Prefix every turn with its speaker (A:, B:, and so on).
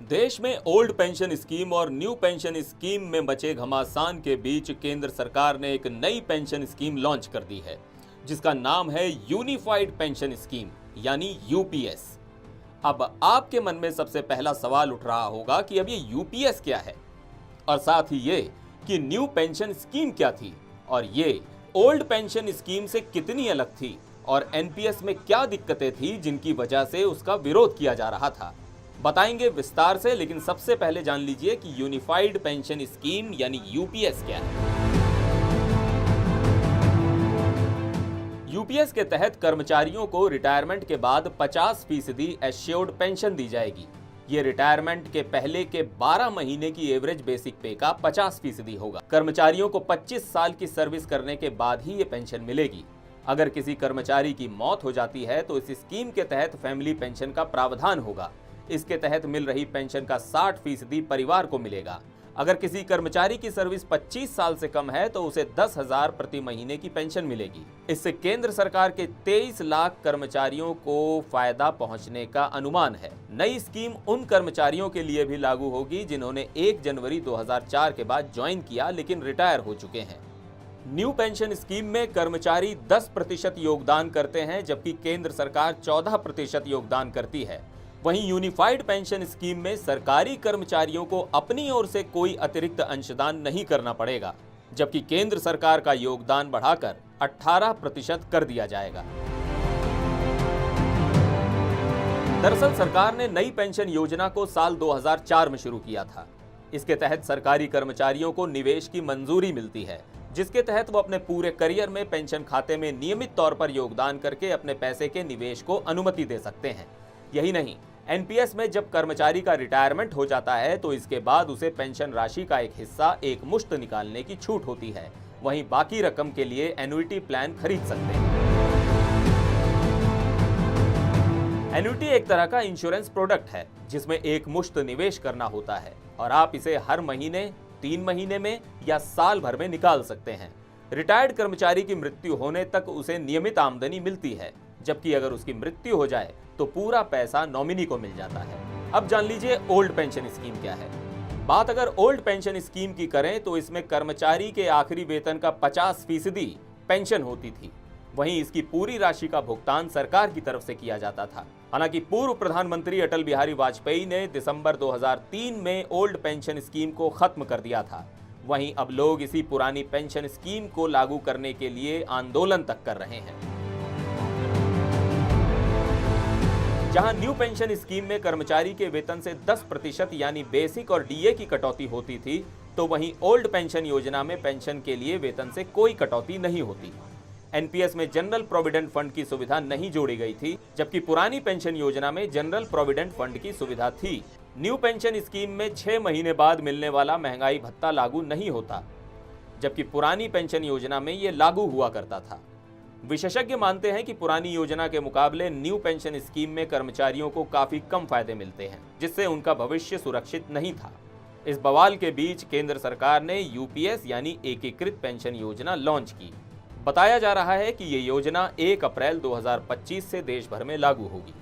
A: देश में old pension scheme और न्यू पेंशन स्कीम में मचे घमासान के बीच केंद्र सरकार ने एक नई पेंशन स्कीम लॉन्च कर दी है, जिसका नाम है यूनिफाइड पेंशन स्कीम यानी यूपीएस। अब आपके मन में सबसे पहला सवाल उठ रहा होगा कि अब ये यूपीएस क्या है, और साथ ही ये कि न्यू पेंशन स्कीम क्या थी, और ये ओल्ड पेंशन स्कीम से कितनी अलग थी, और एनपीएस में क्या दिक्कतें थी जिनकी वजह से उसका विरोध किया जा रहा था। बताएंगे विस्तार से, लेकिन सबसे पहले जान लीजिए कि यूनिफाइड पेंशन स्कीम यानी यूपीएस क्या है। यूपीएस के तहत कर्मचारियों को रिटायरमेंट के बाद 50% एश्योर्ड पेंशन दी जाएगी। ये रिटायरमेंट के पहले के 12 महीने की एवरेज बेसिक पे का 50% होगा। कर्मचारियों को 25 साल की सर्विस करने के बाद ही ये पेंशन मिलेगी। अगर किसी कर्मचारी की मौत हो जाती है तो इस स्कीम के तहत फैमिली पेंशन का प्रावधान होगा। इसके तहत मिल रही पेंशन का 60% परिवार को मिलेगा। अगर किसी कर्मचारी की सर्विस 25 साल से कम है तो उसे 10,000 प्रति महीने की पेंशन मिलेगी। इससे केंद्र सरकार के 23 लाख कर्मचारियों को फायदा पहुंचने का अनुमान है। नई स्कीम उन कर्मचारियों के लिए भी लागू होगी जिन्होंने 1 जनवरी 2004 के बाद ज्वाइन किया लेकिन रिटायर हो चुके हैं। न्यू पेंशन स्कीम में कर्मचारी 10% योगदान करते हैं, जबकि केंद्र सरकार 14% योगदान करती है। वहीं यूनिफाइड पेंशन स्कीम में सरकारी कर्मचारियों को अपनी ओर से कोई अतिरिक्त अंशदान नहीं करना पड़ेगा, जबकि केंद्र सरकार का योगदान बढ़ाकर 18% कर दिया जाएगा। दरअसल सरकार ने नई पेंशन योजना को साल 2004 में शुरू किया था। इसके तहत सरकारी कर्मचारियों को निवेश की मंजूरी मिलती है, जिसके तहत वो अपने पूरे करियर में पेंशन खाते में नियमित तौर पर योगदान करके अपने पैसे के निवेश को अनुमति दे सकते हैं। यही नहीं, एनपीएस में जब कर्मचारी का रिटायरमेंट हो जाता है तो इसके बाद उसे पेंशन राशि का एक हिस्सा एक मुश्त निकालने की छूट होती है। वहीं बाकी रकम के लिए एन्युइटी प्लान खरीद सकते हैं। एन्युइटी एक तरह का इंश्योरेंस प्रोडक्ट है जिसमें एक मुश्त निवेश करना होता है और आप इसे हर महीने, 3 महीने में या साल भर में निकाल सकते हैं। रिटायर्ड कर्मचारी की मृत्यु होने तक उसे नियमित आमदनी मिलती है, जबकि अगर उसकी मृत्यु हो जाए तो पूरा पैसा नॉमिनी को मिल जाता है। अब जान लीजिए ओल्ड पेंशन स्कीम क्या है। बात अगर ओल्ड पेंशन स्कीम की करें तो इसमें कर्मचारी के आखिरी वेतन का 50% पेंशन होती थी। वहीं इसकी पूरी राशि का भुगतान सरकार की तरफ से किया जाता था। हालांकि पूर्व प्रधानमंत्री अटल बिहारी वाजपेयी ने दिसंबर 2003 में ओल्ड पेंशन स्कीम को खत्म कर दिया था। वहीं अब लोग इसी पुरानी पेंशन स्कीम को लागू करने के लिए आंदोलन तक कर रहे हैं। जहां न्यू पेंशन स्कीम में कर्मचारी के वेतन से 10% यानी बेसिक और डीए की कटौती होती थी, तो वहीं ओल्ड पेंशन योजना में पेंशन के लिए वेतन से कोई कटौती नहीं होती। एनपीएस में जनरल प्रोविडेंट फंड की सुविधा नहीं जोड़ी गई थी, जबकि पुरानी पेंशन योजना में जनरल प्रोविडेंट फंड की सुविधा थी। न्यू पेंशन स्कीम में 6 महीने बाद मिलने वाला महंगाई भत्ता लागू नहीं होता, जबकि पुरानी पेंशन योजना में यह लागू हुआ करता था। विशेषज्ञ मानते हैं कि पुरानी योजना के मुकाबले न्यू पेंशन स्कीम में कर्मचारियों को काफी कम फायदे मिलते हैं, जिससे उनका भविष्य सुरक्षित नहीं था। इस बवाल के बीच केंद्र सरकार ने यूपीएस यानी एकीकृत पेंशन योजना लॉन्च की। बताया जा रहा है कि ये योजना 1 अप्रैल 2025 से देश भर में लागू होगी।